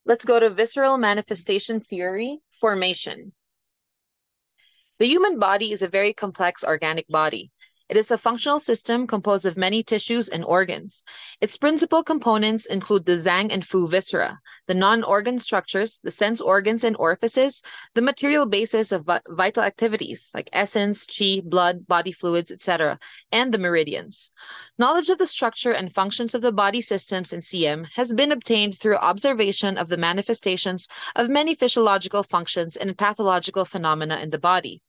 Let's go to visceral manifestation theory, formation. The human body is a very complex organic body. It is a functional system composed of many tissues and organs. Its principal components include the Zang and Fu viscera, the non-organ structures, the sense organs and orifices, the material basis of vital activities like essence, qi, blood, body fluids, etc., and the meridians. Knowledge of the structure and functions of the body systems in CM has been obtained through observation of the manifestations of many physiological functions and pathological phenomena in the body.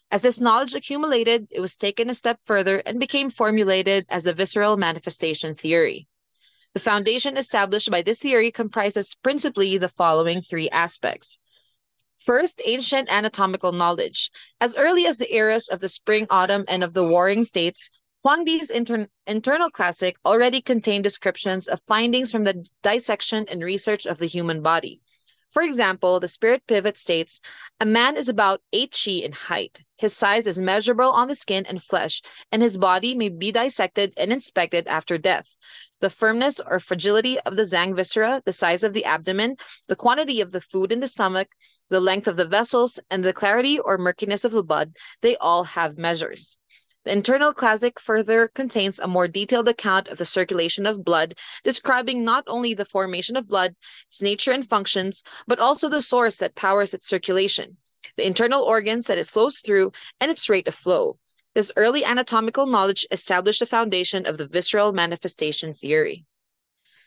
As this knowledge accumulated, it was taken a step further and became formulated as the visceral manifestation theory. The foundation established by this theory comprises principally the following three aspects. First, ancient anatomical knowledge. As early as the eras of the spring, autumn, and of the warring states, Huangdi's internal classic already contained descriptions of findings from the dissection and research of the human body. For example, the spirit pivot states, a man is about 8 qi in height. His size is measurable on the skin and flesh, and his body may be dissected and inspected after death. The firmness or fragility of the Zang viscera, the size of the abdomen, the quantity of the food in the stomach, the length of the vessels, and the clarity or murkiness of the blood, they all have measures. The internal classic further contains a more detailed account of the circulation of blood, describing not only the formation of blood, its nature and functions, but also the source that powers its circulation, the internal organs that it flows through, and its rate of flow. This early anatomical knowledge established the foundation of the visceral manifestation theory.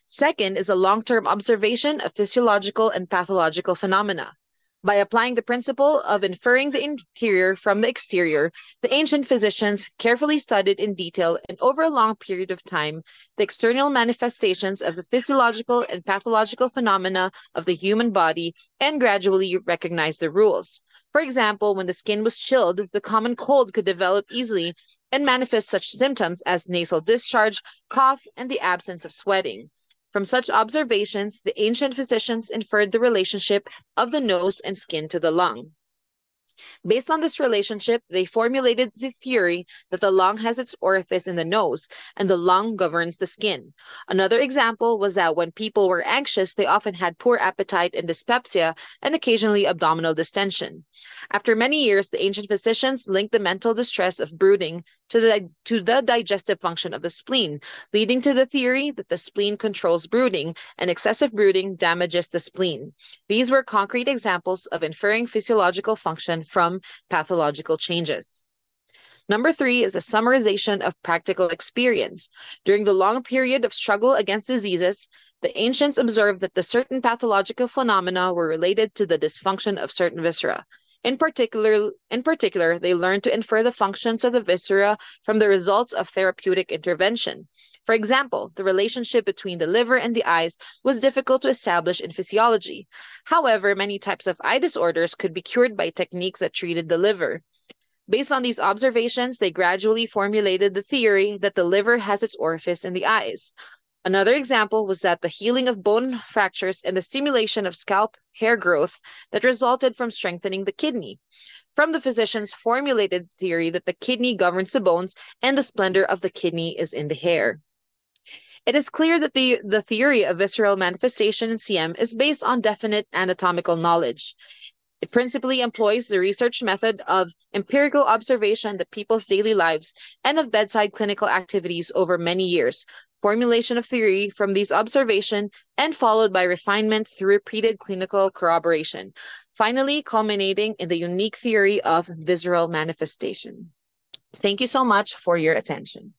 Second is a long-term observation of physiological and pathological phenomena. By applying the principle of inferring the interior from the exterior, the ancient physicians carefully studied in detail and over a long period of time the external manifestations of the physiological and pathological phenomena of the human body and gradually recognized the rules. For example, when the skin was chilled, the common cold could develop easily and manifest such symptoms as nasal discharge, cough, and the absence of sweating. From such observations, the ancient physicians inferred the relationship of the nose and skin to the lung. Based on this relationship, they formulated the theory that the lung has its orifice in the nose and the lung governs the skin. Another example was that when people were anxious, they often had poor appetite and dyspepsia and occasionally abdominal distension. After many years, the ancient physicians linked the mental distress of brooding to the digestive function of the spleen, leading to the theory that the spleen controls brooding and excessive brooding damages the spleen. These were concrete examples of inferring physiological function from pathological changes. Number three is a summarization of practical experience. During the long period of struggle against diseases, the ancients observed that the certain pathological phenomena were related to the dysfunction of certain viscera. In particular, they learned to infer the functions of the viscera from the results of therapeutic intervention. For example, the relationship between the liver and the eyes was difficult to establish in physiology. However, many types of eye disorders could be cured by techniques that treated the liver. Based on these observations, they gradually formulated the theory that the liver has its orifice in the eyes. Another example was that the healing of bone fractures and the stimulation of scalp hair growth that resulted from strengthening the kidney. From the physicians formulated theory that the kidney governs the bones and the splendor of the kidney is in the hair. It is clear that the theory of visceral manifestation in CM is based on definite anatomical knowledge. It principally employs the research method of empirical observation of people's daily lives and of bedside clinical activities over many years, formulation of theory from these observations, and followed by refinement through repeated clinical corroboration, finally culminating in the unique theory of visceral manifestation. Thank you so much for your attention.